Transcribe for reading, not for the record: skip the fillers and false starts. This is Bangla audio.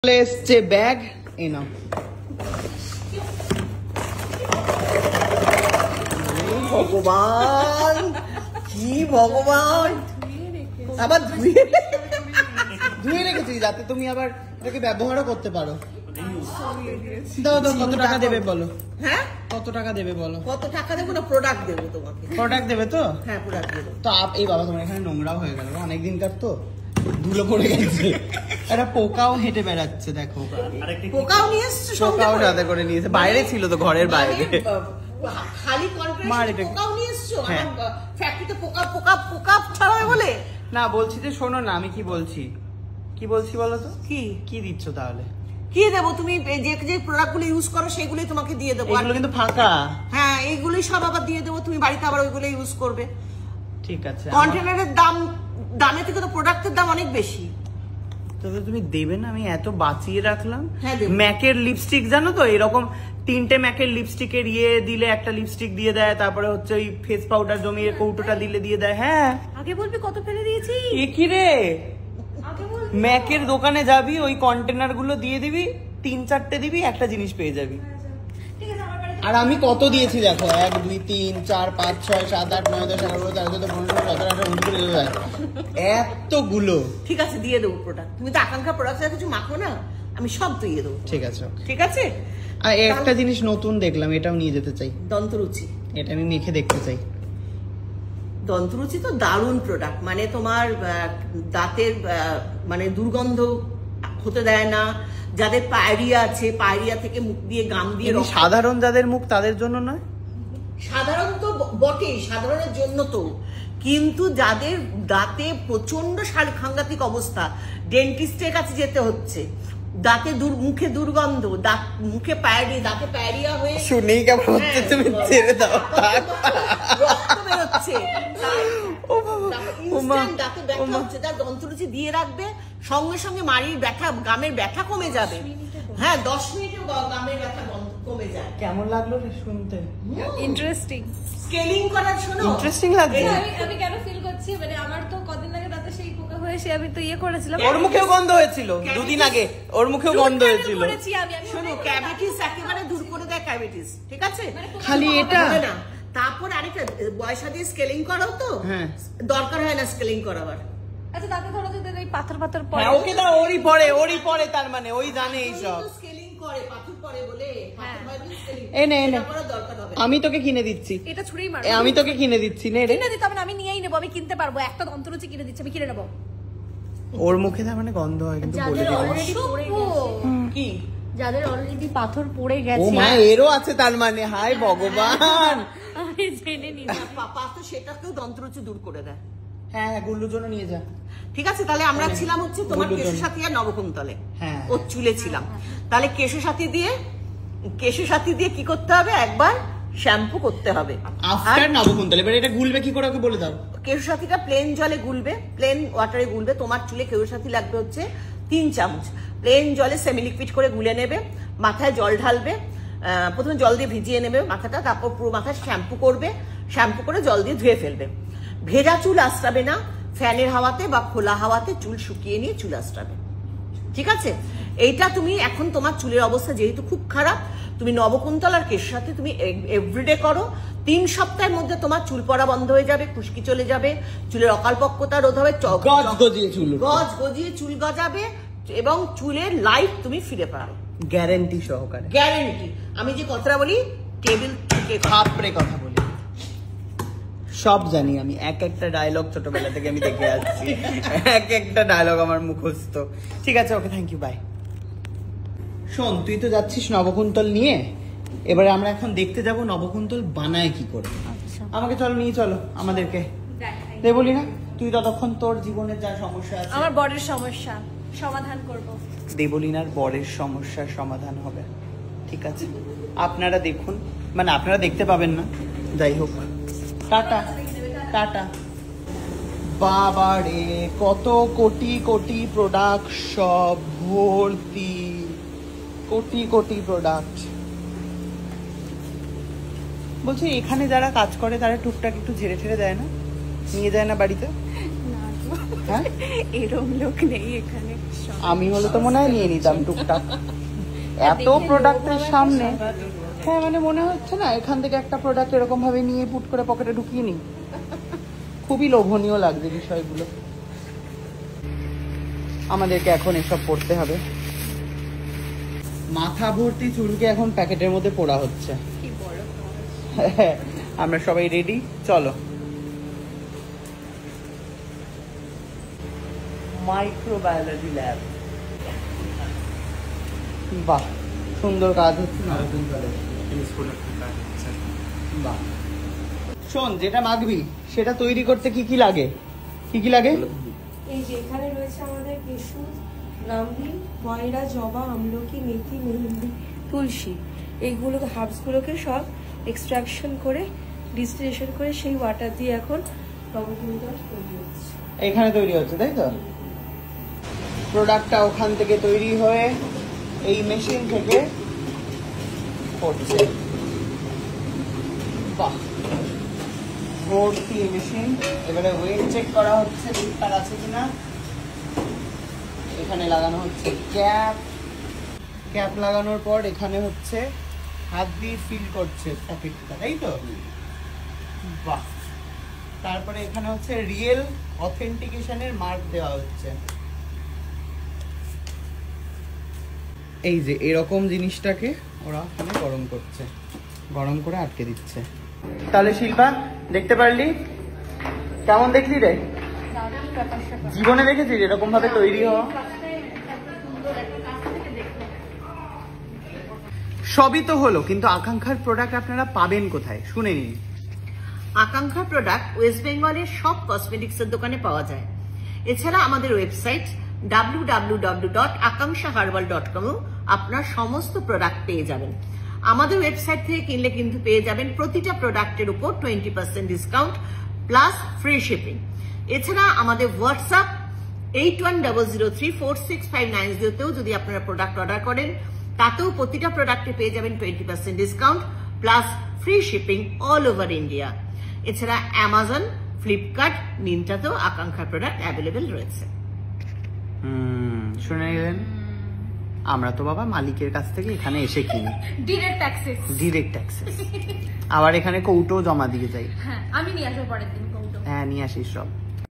এসছে ব্যাগ এই নাও। ভগবান কি ভগবান, আবার ধুয়ে রেখেছি যাতে তুমি আবার এটাকে ব্যবহারও করতে পারো। দাও দাও, কত টাকা দেবে বলো? হ্যাঁ, কত টাকা দেবে বলো? কত টাকা দেবো না প্রোডাক্ট দেবো তোমাকে? প্রোডাক্ট দেবে তো? হ্যাঁ প্রোডাক্ট দেবো। তো এই বাবা তোমার এখানে নোংরাও হয়ে গেল, অনেকদিনকার তো ধুলো পড়ে গেছে। একটা পোকাও হেঁটে বেড়াচ্ছে দেখো। পোকাও নিয়ে এসছো? পোকাও সাথে করে নিয়েছে, বাইরে ছিল তো, ঘরের বাইরে। খালি কনফারেন্সে পোকাও নিয়ে এসছো? আমার ফ্যাক্টরিতে পোকা পোকা পোকা ছড়ায় বলে? না বলছি যে শোনো না, আমি কি বলছি বলো তো? কি দিচ্ছ তাহলে? কি দেবো? তুমি যে যে প্রোডাক্ট গুলো ইউজ করো সেগুলোই তোমাকে দিয়ে দেবো। এগুলো কিন্তু ফাঁকা। হ্যাঁ এইগুলোই সব আবার দিয়ে দেবো, তুমি বাড়িতে আবার ওইগুলো ইউজ করবে। ঠিক আছে। কন্টেনারের দামের থেকে তো প্রোডাক্টের দাম অনেক বেশি। তবে তুমি দেবে না? আমি এত বাঁচিয়ে রাখলাম। হ্যাঁ দেব। ম্যাকের লিপস্টিক জানো তো, এরকম 3টে ম্যাকের লিপস্টিকের দিলে একটা লিপস্টিক দিয়ে দেয়, তারপরে হচ্ছে ওই ফেস পাউডার জমিয়ে কৌটোটা দিলে দিয়ে দেয়। হ্যাঁ আগে বলবি কত ফেলে দিয়েছি। এ কি রে, ম্যাকের দোকানে যাবি, ওই কন্টেনার গুলো দিয়ে দিবি, 3-4টে দিবি, একটা জিনিস পেয়ে যাবি। আর আমি কত দিয়েছি দেখো, 1 2 3 4 5 6 7 8 9 10 11 12 13 14 15 16 17 18 এতগুলো। ঠিক আছে দিয়ে দেবো প্রোডাক্ট, তুমি তো আকাঙ্ক্ষা প্রোডাক্ট কিছু মাখো না, আমি সব দিয়ে দেবো। ঠিক আছে ঠিক আছে। আর একটা জিনিস নতুন দেখলাম, এটাও নিয়ে যেতে চাই। দন্তরুচি, এটা আমি মেখে দেখতে চাই। দন্তরুচি তো দারুণ প্রোডাক্ট, মানে তোমার দাঁতের মানে দুর্গন্ধ হতে দেয় না। যাদের পায়রিয়া আছে, পায়রিয়া থেকে মুখ দিয়ে গাম দিয়ে, সাধারণ যাদের মুখ তাদের জন্য নয়? সাধারণত বটেই, সাধারণের জন্য তো, কিন্তু যাদের দাঁতে প্রচন্ড সাংঘাতিক অবস্থা, ডেন্টিস্টের কাছে যেতে হচ্ছে, দাঁতে মুখে দুর্গন্ধ, মুখে দাঁতে পায়রিয়া হয়ে শুনেই কেমন হচ্ছে, তুমি ছেড়ে দাও। রক্ত বেরোচ্ছে, দাঁতে ব্যথা হচ্ছে, তার দন্তরুচি দিয়ে রাখবে, সঙ্গে সঙ্গে মাড়ির ব্যথা, গামের ব্যথা কমে যাবে। হ্যাঁ 10 মিনিটে গামের ব্যথা কমে যায়। কেমন লাগলো শুনতে? ইন্টারেস্টিং। স্কেলিং করার শোনো, ইন্টারেস্টিং লাগছে। আমি কেন ফিল করছি, মানে আমার তো কদিন আগে দাঁতে সেই পোকা হয়েছে, আমি তো করেছিলাম। ওর মুখেও গন্ধ হয়েছিল 2 দিন আগে, ওর মুখেও গন্ধ হয়েছিল। শোনো ক্যাভিটিস একেবারে দূর করে দেয় ক্যাভিটিস, ঠিক আছে? খালি এটা না, তারপর আরেকটা বয়সা দিয়ে স্কেলিং করাও তো, হ্যাঁ দরকার হয় না স্কেলিং করাবার। আচ্ছা দাঁতে ধরো যদি ওই পাথর পড়ে, হ্যাঁ ওকে দাও, ওরই পরে, তার মানে ওই জানে এই সব স্কেলিং করে, পাথর পড়ে বলে, পাথর হয় বলে স্কেলিং এনে করার দরকার হবে। আমি তোকে কিনে দিচ্ছি, এটা ছুঁড়েই মারো। আমি তোকে কিনে দিচ্ছি, নে রে। কিনে দিতে হবে না, আমি নিয়েই নেবো, আমি কিনতে পারবো। একটা দন্তরুচি কিনে দিচ্ছি, আমি কিনে নেবো। ওর মুখে তার মানে গন্ধ হয়, কিন্তু বলে দিলাম কি যাদের অলরেডি পাথর পড়ে ও গেছে। মা, এরও আছে তার মানে? হায় ভগবান, আমি জেনে নি। পাথর সেটাকেও দন্তরুচি দূর করে দেয়। হ্যাঁ গুল্লুর জন্য নিয়ে যা। ঠিক আছে, তাহলে আমরা ছিলাম হচ্ছে তোমার কেশসাথী আর নবকুন্তলে, হ্যাঁ ওর চুলে ছিলাম। তাহলে কেশসাথী দিয়ে কি করতে হবে, একবার শ্যাম্পু করতে হবে আফটার নবকুন্তলে। এবার এটা গুলবে কি করে ওকে বলে দাও। কেশসাথীটা প্লেন জলে গুলবে, প্লেন ওয়াটারে গুলবে। তোমার চুলে কেশসাথী লাগবে হচ্ছে 3 চামচ। প্লেন জলে সেমি লিকুইড করে গুলে নেবে, মাথায় জল ঢালবে, প্রথমে জল দিয়ে ভিজিয়ে নেবে মাথাটা, তারপর পুরো মাথায় শ্যাম্পু করবে, শ্যাম্পু করে জল দিয়ে ধুয়ে ফেলবে। ভেজা চুল আঁচড়াবে না, ফ্যানের হাওয়াতে বা খোলা হাওয়াতে চুল শুকিয়ে নিয়ে চুল আঁচড়াবে, ঠিক আছে? এইটা তুমি এখন তোমার চুলের অবস্থা যেহেতু খুব খারাপ, তুমি নবকুন্তল আর কেশসাথী তুমি এভরিডে করো। 3 সপ্তাহের মধ্যে তোমার চুল পড়া বন্ধ হয়ে যাবে, খুশকি চলে যাবে, চুলের অকালপক্কতা রোধ হবে, গজ গজিয়ে চুল গজাবে, এবং চুলের লাইফ তুমি ফিরে পাবে, গ্যারান্টি সহকারে। গ্যারান্টি। আমি যে কথাটা বলি, টেবিল থেকে খাপড়ে কথা বলি, সব জানি আমি, একটা ডায়লগ ছোটবেলা থেকে আমি দেখে আসছি, একটা ডায়লগ আমার মুখস্থ। ঠিক আছে, ওকে থ্যাংক ইউ, বাই। শোন, তুই তো যাচ্ছিস নবকুন্তল নিয়ে, এবারে আমরা এখন দেখতে যাব নবকুন্তল বানায় কি করে। আমাকে চলো, নিয়ে চলো আমাদেরকে। বলি না, তুই ততক্ষণ তোর জীবনের যা সমস্যা আছে, আমার বরের সমস্যা সমাধান করব। দেবলিনার বরের সমস্যার সমাধান হবে, ঠিক আছে? আপনারা দেখুন, মানে আপনারা দেখতে পাবেন না, যাই হোক। Tata tata. বাবা রে, কত কোটি কোটি প্রোডাক্ট, সব ভর্তি, কোটি কোটি প্রোডাক্ট। বলছি এখানে যারা কাজ করে তারা টুকটাক একটু ঝেড়ে ঠেড়ে দেয় না, নিয়ে যায় না বাড়িতে? না হ্যাঁ এরকম লোক নেই এখানে। আমি হলে তো মনে হয় নিয়ে নিতাম টুকটাক। এত প্রোডাক্টের সামনে, হ্যাঁ মানে মনে হচ্ছে না এখান থেকে একটা প্রোডাক্ট এরকম ভাবে নিয়ে পুট করে পকেটে ঢুকিয়ে নি। খুবই লোভনীয় লাগছে বিষয়গুলো। আমাদেরকে এখন এসব পড়তে হবে। মাথা ভর্তি চুলকে এখন প্যাকেটের মধ্যে পোড়া হচ্ছে। আমরা সবাই রেডি, চলো। মাইক্রোবায়োলজি ল্যাব, বাহ সুন্দর কাজ হচ্ছে না? বাহ। শোন, যেটা মাখবি সেটা তৈরি করতে কি কি লাগে? কি কি লাগে? এই যে এখানে রয়েছে আমাদের কেশু, ব্রাহ্মী, ময়রা, জবা, আমলকি, মেথি, মেহেন্দি, তুলসী। এইগুলো হার্বসগুলোকে সব এক্সট্রাকশন করে ডিস্টিলেশন করে সেই ওয়াটার দিয়ে এখন রবীন্দ্র তৈরি হচ্ছে। এখানে তৈরি হচ্ছে, তাই তো? প্রোডাক্টটা ওখান থেকে তৈরি হয়ে এই মেশিন থেকে পড়ছে। বাহ, ভর্তি মেশিন। এবারে ওয়েট চেক করা হচ্ছে ঠিকঠাক আছে কিনা। এখানে লাগানো হচ্ছে ক্যাপ। ক্যাপ লাগানোর পর এখানে হচ্ছে হাত দিয়ে ফিল করছে প্যাকেটটা, তাই তো? বাহ। তারপরে এখানে হচ্ছে রিয়েল অথেন্টিকেশনের মার্ক দেওয়া হচ্ছে। এই যে এরকম জিনিসটাকে ওরা এখানে গরম করছে, গরম করে আটকে দিচ্ছে। তাহলে শিল্পা, দেখতে পারলি? কেমন দেখলি রে? জীবনে দেখেছিস এরকম ভাবে তৈরি হওয়া? সবই তো হলো, কিন্তু আকাঙ্ক্ষার প্রোডাক্ট আপনারা পাবেন কোথায় শুনে নিন। আকাঙ্ক্ষা প্রোডাক্ট ওয়েস্ট বেঙ্গলের সব কসমেটিক্সের দোকানে পাওয়া যায়। এছাড়া আমাদের ওয়েবসাইট www.akankshaherbal.com আপনার সমস্ত প্রোডাক্ট পেয়ে যাবেন। আমাদের ওয়েবসাইট থেকে কিনলে কিন্তু পেয়ে যাবেন প্রতিটা প্রোডাক্টের উপর 20% ডিসকাউন্ট প্লাস ফ্রি শিপিং। এছাড়া আমাদের হোয়াটসঅ্যাপ 8100346590 তেও যদি আপনারা প্রোডাক্ট অর্ডার করেন, তাতেও প্রতিটা প্রোডাক্টে পেয়ে যাবেন 20% discount plus free shipping all over India. এছাড়া অ্যামাজন, ফ্লিপকার্ট, মিন্ত্রাতেও আকাঙ্ক্ষার প্রোডাক্ট অ্যাভেলেবেল রয়েছে। শুনে নিলেন? আমরা তো বাবা মালিকের কাছ থেকে এখানে এসে কিনি, ডিরেক্ট অ্যাক্সেস। Direct access. আবার এখানে কৌটো জমা দিয়ে যাই। হ্যাঁ, আমি নিয়ে আসবো পরের দিন কৌটো। হ্যাঁ, নিয়ে আসিস সব।